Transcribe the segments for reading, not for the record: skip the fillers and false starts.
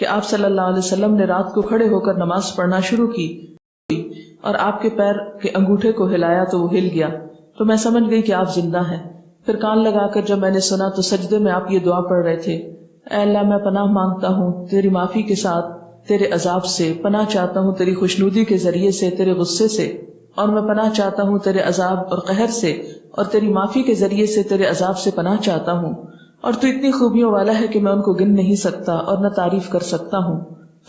کہ آپ صلی اللہ علیہ وسلم نے رات کو کھڑے ہو کر نماز پڑھنا شروع کی اور آپ کے پیر کے انگوٹھے کو ہلایا تو وہ ہل گیا، تو میں سمجھ گئی کہ آپ زندہ ہیں۔ پھر کان لگا کر جب میں نے سنا تو سجدے میں آپ یہ دعا پڑھ رہے تھے، اے اللہ میں پناہ مانگتا ہوں تیری معافی کے ساتھ تیرے عذاب سے، پناہ چاہتا ہوں تیری خوشنودی کے ذریعے سے تیرے غصے سے، اور میں پناہ چاہتا ہوں تیرے عذاب اور قہر سے، اور تیری معافی کے ذریعے سے تیرے عذاب سے پناہ چاہتا ہوں، اور تو اتنی خوبیوں والا ہے کہ میں ان کو گن نہیں سکتا اور نہ تعریف کر سکتا ہوں۔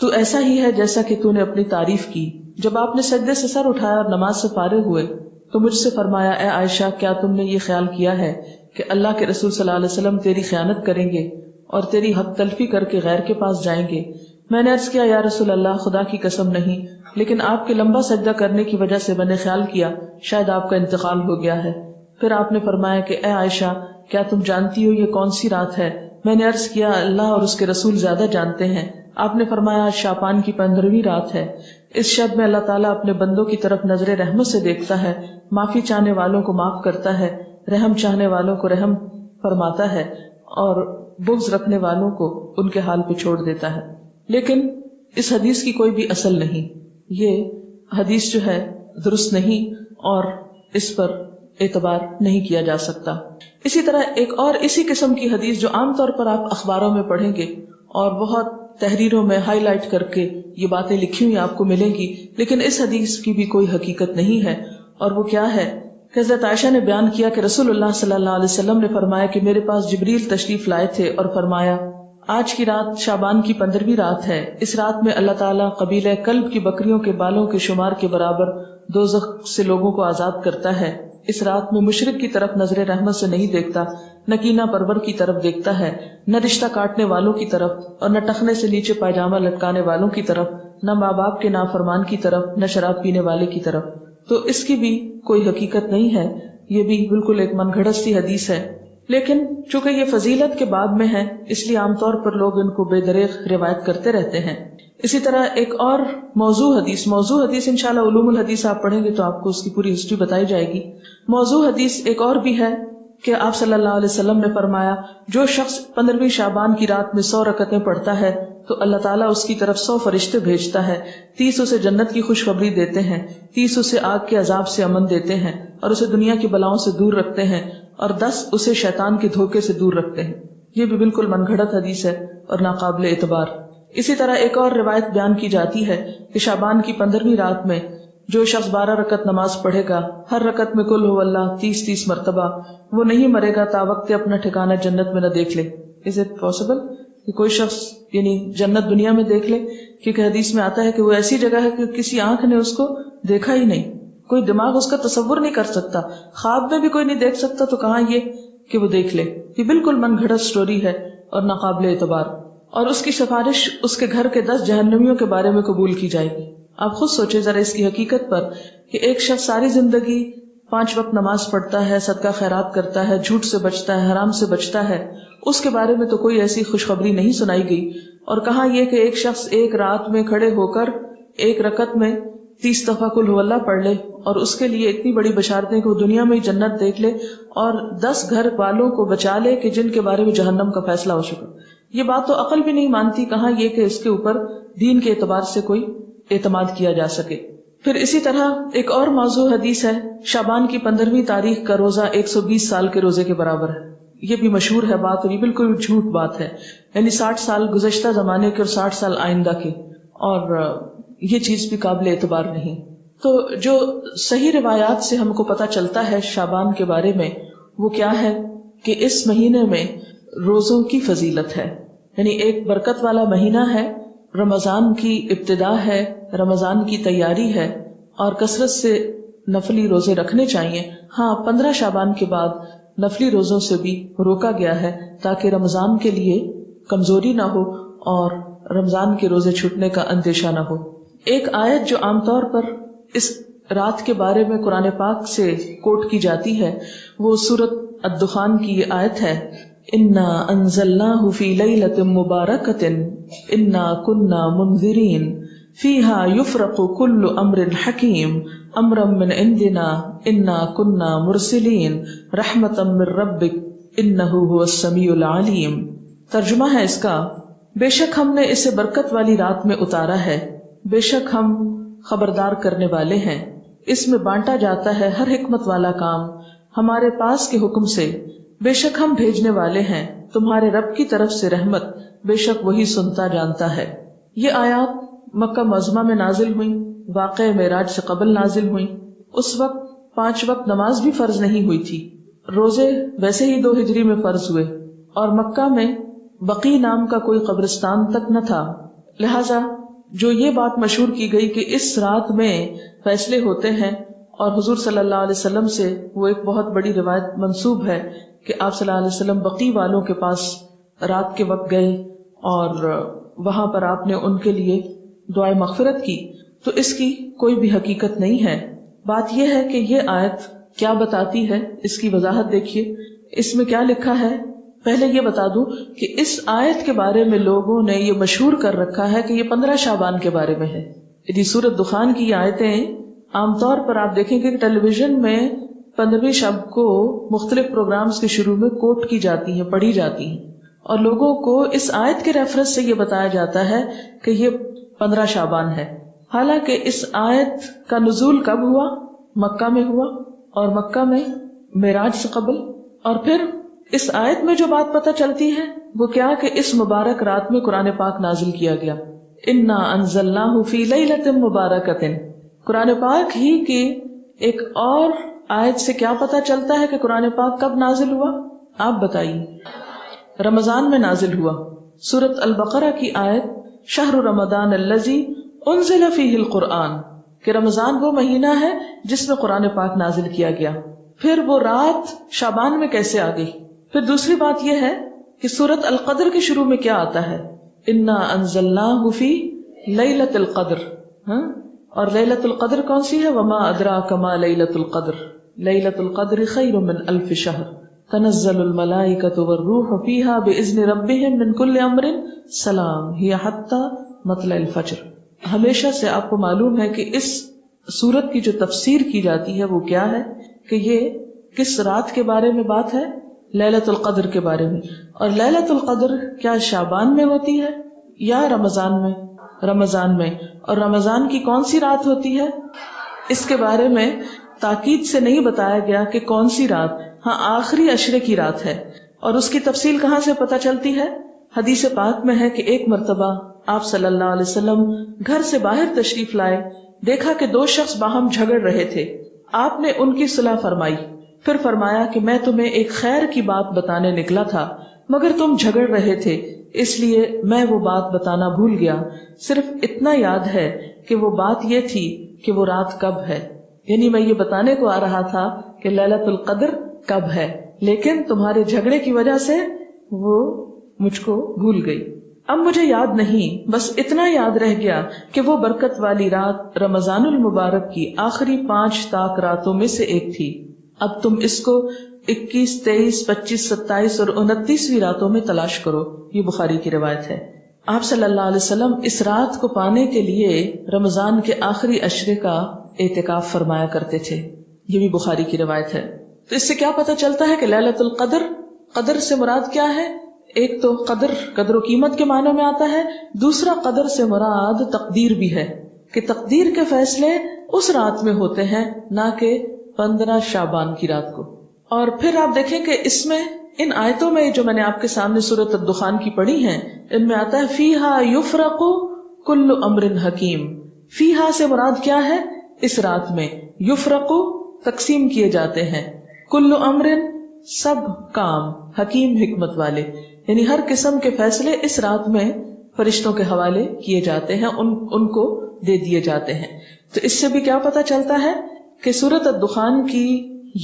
تو ایسا ہی ہے جیسا کہ تو نے اپنی تعریف کی۔ جب آپ نے سجدے سے سر اٹھایا اور نماز سے فارغ ہوئے تو مجھ سے فرمایا، اے عائشہ کیا تم نے یہ خیال کیا ہے کہ اللہ کے رسول صلی اللہ علیہ وسلم تیری خیانت کریں گے اور تیری حق تلفی کر کے غیر کے پاس جائیں گے؟ میں نے عرض کیا، یا رسول اللہ خدا کی قسم نہیں، لیکن آپ کے لمبا سجدہ کرنے کی وجہ سے میں نے خیال کیا شاید آپ کا انتقال ہو گیا ہے۔ پھر آپ نے فرمایا کہ اے عائشہ کیا تم جانتی ہو یہ کون سی رات ہے؟ میں نے عرض کیا، اللہ اور اس کے رسول زیادہ جانتے ہیں۔ آپ نے فرمایا، آج شعبان کی 15ویں رات ہے۔ اس شب میں اللہ تعالیٰ اپنے بندوں کی طرف نظر رحمت سے دیکھتا ہے، معافی چاہنے والوں کو معاف کرتا ہے، رحم چاہنے والوں کو رحم فرماتا ہے، اور بغض رکھنے والوں کو ان کے حال پہ چھوڑ دیتا ہے۔ لیکن اس حدیث کی کوئی بھی اصل نہیں، یہ حدیث جو ہے درست نہیں اور اس پر اعتبار نہیں کیا جا سکتا۔ اسی طرح ایک اور اسی قسم کی حدیث جو عام طور پر آپ اخباروں میں پڑھیں گے اور بہت تحریروں میں ہائی لائٹ کر کے یہ باتیں لکھی ہوئی آپ کو ملیں گی، لیکن اس حدیث کی بھی کوئی حقیقت نہیں ہے، اور وہ کیا ہے کہ حضرت عائشہ نے بیان کیا کہ رسول اللہ صلی اللہ علیہ وسلم نے فرمایا کہ میرے پاس جبریل تشریف لائے تھے اور فرمایا، آج کی رات شعبان کی 15ویں رات ہے، اس رات میں اللہ تعالیٰ قبیلہ کلب کی بکریوں کے بالوں کے شمار کے برابر دوزخ سے لوگوں کو آزاد کرتا ہے۔ اس رات میں مشرک کی طرف نظر رحمت سے نہیں دیکھتا، نہ کینہ پرور کی طرف دیکھتا ہے، نہ رشتہ کاٹنے والوں کی طرف، اور نہ ٹخنے سے نیچے پائجامہ لٹکانے والوں کی طرف، نہ ماں باپ کے نافرمان کی طرف، نہ شراب پینے والے کی طرف۔ تو اس کی بھی کوئی حقیقت نہیں ہے، یہ بھی بالکل ایک من گھڑت سی حدیث ہے، لیکن چونکہ یہ فضیلت کے باب میں ہے اس لیے عام طور پر لوگ ان کو بے دریغ روایت کرتے رہتے ہیں۔ اسی طرح ایک اور موضوع حدیث انشاءاللہ علوم الحدیث آپ پڑھیں گے تو آپ کو اس کی پوری ہسٹری بتائی جائے گی۔ موضوع حدیث ایک اور بھی ہے کہ آپ صلی اللہ علیہ وسلم نے فرمایا، جو شخص 15ویں شعبان کی رات میں 100 رکعتیں پڑھتا ہے تو اللہ تعالیٰ اس کی طرف 100 فرشتے بھیجتا ہے، 30 اسے جنت کی خوشخبری دیتے ہیں، 30 اسے آگ کے عذاب سے امن دیتے ہیں اور اسے دنیا کی بلاؤں سے دور رکھتے ہیں، اور 10 اسے شیطان کے دھوکے سے دور رکھتے ہیں۔ یہ بھی بالکل من گھڑت حدیث ہے اور ناقابل اعتبار۔ اسی طرح ایک اور روایت بیان کی جاتی ہے کہ شعبان کی 15ویں رات میں جو شخص 12 رکعت نماز پڑھے گا، ہر رکعت میں قل هو اللہ 30 مرتبہ، وہ نہیں مرے گا تا وقت اپنا ٹھکانہ جنت میں نہ دیکھ لے۔ Is it possible کہ کوئی شخص یعنی جنت دنیا میں دیکھ لے؟ کیونکہ حدیث میں آتا ہے کہ وہ ایسی جگہ ہے کہ کسی آنکھ نے اس کو دیکھا ہی نہیں، کوئی دماغ اس کا تصور نہیں کر سکتا، خواب میں بھی کوئی نہیں دیکھ سکتا، تو کہاں یہ کہ وہ دیکھ لے۔ یہ بالکل من گھڑت سٹوری ہے اور ناقابل اعتبار، اور اس کی سفارش اس کے گھر کے 10 جہنمیوں کے بارے میں قبول کی جائے گی۔ آپ خود سوچیں ذرا اس کی حقیقت پر کہ ایک شخص ساری زندگی 5 وقت نماز پڑھتا ہے، صدقہ خیرات کرتا ہے، جھوٹ سے بچتا ہے، حرام سے بچتا ہے، اس کے بارے میں تو کوئی ایسی خوشخبری نہیں سنائی گئی، اور کہاں یہ کہ ایک شخص ایک رات میں کھڑے ہو کر ایک رکعت میں 30 دفعہ قل هو اللہ پڑھ لے اور اس کے لیے اتنی بڑی بشارتیں کہ وہ دنیا میں ہی جنت دیکھ لے اور 10 گھر والوں کو بچا لے کہ جن کے بارے میں جہنم کا فیصلہ ہو چکا۔ یہ بات تو عقل بھی نہیں مانتی، کہاں یہ کہ اس کے اوپر دین کے اعتبار سے کوئی اعتماد کیا جا سکے۔ پھر اسی طرح ایک اور موضوع حدیث ہے، شعبان کی 15ویں تاریخ کا روزہ 120 سال کے روزے کے برابر ہے۔ یہ بھی مشہور ہے بات، اور یہ بالکل جھوٹ بات ہے، یعنی 60 سال گزشتہ زمانے کے اور 60 سال آئندہ کے، اور یہ چیز بھی قابل اعتبار نہیں۔ تو جو صحیح روایات سے ہم کو پتہ چلتا ہے شعبان کے بارے میں وہ کیا ہے کہ اس مہینے میں روزوں کی فضیلت ہے، یعنی ایک برکت والا مہینہ ہے، رمضان کی ابتدا ہے، رمضان کی تیاری ہے، اور کثرت سے نفلی روزے رکھنے چاہیے۔ ہاں 15 شعبان کے بعد نفلی روزوں سے بھی روکا گیا ہے تاکہ رمضان کے لیے کمزوری نہ ہو اور رمضان کے روزے چھوٹنے کا اندیشہ نہ ہو۔ ایک آیت جو عام طور پر اس رات کے بارے میں قرآن پاک سے کوٹ کی جاتی ہے وہ سورۃ الدخان کی یہ آیت ہے، انا انزلناہ فی لیلۃ مبارکۃ انا کنا منذرین فیہا یفرق کل امر حکیم امرا من عندنا انا کنا مرسلین رحمتا من ربک انہ هو السمیع العلیم۔ ترجمہ ہے اس کا بے شک ہم نے اسے برکت والی رات میں اتارا ہے، بے شک ہم خبردار کرنے والے ہیں، اس میں بانٹا جاتا ہے ہر حکمت والا کام ہمارے پاس کے حکم سے، بے شک ہم بھیجنے والے ہیں تمہارے رب کی طرف سے رحمت، بے شک وہی سنتا جانتا ہے۔ یہ آیات مکہ معظمہ میں نازل ہوئیں، واقع معراج سے قبل نازل ہوئیں۔ اس وقت 5 وقت نماز بھی فرض نہیں ہوئی تھی، روزے ویسے ہی 2 ہجری میں فرض ہوئے، اور مکہ میں بقی نام کا کوئی قبرستان تک نہ تھا، لہذا جو یہ بات مشہور کی گئی کہ اس رات میں فیصلے ہوتے ہیں، اور حضور صلی اللہ علیہ وسلم سے وہ ایک بہت بڑی روایت منسوب ہے کہ آپ صلی اللہ علیہ وسلم بقی والوں کے پاس رات کے وقت گئے اور وہاں پر آپ نے ان کے لیے دعائے مغفرت کی، تو اس کی کوئی بھی حقیقت نہیں ہے۔ بات یہ ہے کہ یہ آیت کیا بتاتی ہے، اس کی وضاحت دیکھیے، اس میں کیا لکھا ہے۔ پہلے یہ بتا دوں کہ اس آیت کے بارے میں لوگوں نے یہ مشہور کر رکھا ہے کہ یہ 15 شعبان کے بارے میں ہے۔ یہ سورۃ دخان کی یہ آیتیں عام طور پر آپ دیکھیں گے کہ ٹیلی ویژن میں 15ویں شب کو مختلف پروگرامز کے شروع میں کوٹ کی جاتی ہیں، پڑھی جاتی ہیں، اور لوگوں کو اس آیت کے ریفرنس سے یہ بتایا جاتا ہے کہ یہ 15 شعبان ہے۔ حالانکہ اس آیت کا نزول کب ہوا؟ مکہ میں ہوا، اور مکہ میں معراج سے قبل۔ اور پھر اس آیت میں جو بات پتہ چلتی ہے وہ کیا کہ اس مبارک رات میں قرآن پاک نازل کیا گیا، انا انزلناہ فی لیلۃ مبارکۃ۔ قرآن پاک ہی کی ایک اور آیت سے کیا پتہ چلتا ہے کہ قرآن پاک کب نازل ہوا؟ آپ بتائیے۔ رمضان میں نازل ہوا۔ سورۃ البقرہ کی آیت شہر رمضان الذی انزل فیہ القرآن، کہ رمضان وہ مہینہ ہے جس میں قرآن پاک نازل کیا گیا۔ پھر وہ رات شعبان میں کیسے آ گئی؟ پھر دوسری بات یہ ہے کہ سورۃ القدر کے شروع میں کیا آتا ہے؟ انا انزلناہ فی لیلۃ القدر، اور لیلۃ القدر کون سی ہے؟ وما ادراک ما لیلۃ القدر، لیلۃ القدر خیر من الف شہر، تنزل الملائکۃ والروح فیہا باذن ربہم من کل امر سلام ہی حتی مطلع الفجر۔ ہمیشہ سے آپ کو معلوم ہے کہ اس سورت کی جو تفسیر کی جاتی ہے وہ کیا ہے کہ یہ کس رات کے بارے میں بات ہے؟ لیلۃ القدر کے بارے میں۔ اور لیلۃ القدر کیا شعبان میں ہوتی ہے یا رمضان میں؟ رمضان میں۔ اور رمضان کی کون سی رات ہوتی ہے؟ اس کے بارے میں تاکید سے نہیں بتایا گیا کہ کون سی رات، ہاں آخری عشرے کی رات ہے۔ اور اس کی تفصیل کہاں سے پتہ چلتی ہے؟ حدیث پاک میں ہے کہ ایک مرتبہ آپ صلی اللہ علیہ وسلم گھر سے باہر تشریف لائے، دیکھا کہ 2 شخص باہم جھگڑ رہے تھے، آپ نے ان کی صلح فرمائی، پھر فرمایا کہ میں تمہیں ایک خیر کی بات بتانے نکلا تھا مگر تم جھگڑ رہے تھے، اس لیے میں وہ بات بتانا بھول گیا، صرف اتنا یاد ہے کہ وہ بات یہ تھی کہ وہ رات کب ہے، یعنی میں یہ بتانے کو آ رہا تھا کہ لیلۃ القدر کب ہے، لیکن تمہارے جھگڑے کی وجہ سے وہ مجھ کو بھول گئی، اب مجھے یاد نہیں، بس اتنا یاد رہ گیا کہ وہ برکت والی رات رمضان المبارک کی آخری 5 طاق راتوں میں سے ایک تھی۔ اب تم اس کو 21، 23، 25، 27 اور 29ویں راتوں میں تلاش کرو، یہ بخاری کی روایت ہے۔ آپ صلی اللہ علیہ وسلم اس رات کو پانے کے لیے رمضان کے آخری عشرے کا اعتکاف فرمایا کرتے تھے، یہ بھی بخاری کی روایت ہے۔ تو اس سے کیا پتہ چلتا ہے کہ لیلۃ القدر، قدر سے مراد کیا ہے؟ ایک تو قدر و قیمت کے معنوں میں آتا ہے، دوسرا قدر سے مراد تقدیر بھی ہے کہ تقدیر کے فیصلے اس رات میں ہوتے ہیں، نہ کہ 15 شعبان کی رات کو۔ اور پھر آپ دیکھیں کہ اس میں ان آیتوں میں جو میں نے آپ کے سامنے سورۃ الدخان کی پڑھی ہیں، ان میں آتا ہے فیہا یفرق کل امر حکیم۔ فیہا سے مراد کیا ہے؟ اس رات میں یفرق تقسیم کیے جاتے ہیں، کل امر سب کام، حکیم حکمت والے، یعنی ہر قسم کے فیصلے اس رات میں فرشتوں کے حوالے کیے جاتے ہیں، ان کو دے دیے جاتے ہیں۔ تو اس سے بھی کیا پتہ چلتا ہے کہ سورۃ الدخان کی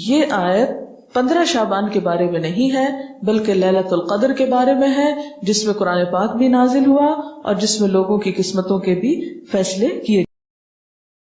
یہ آیت 15 شعبان کے بارے میں نہیں ہے بلکہ لیلۃ القدر کے بارے میں ہے، جس میں قرآن پاک بھی نازل ہوا اور جس میں لوگوں کی قسمتوں کے بھی فیصلے کیے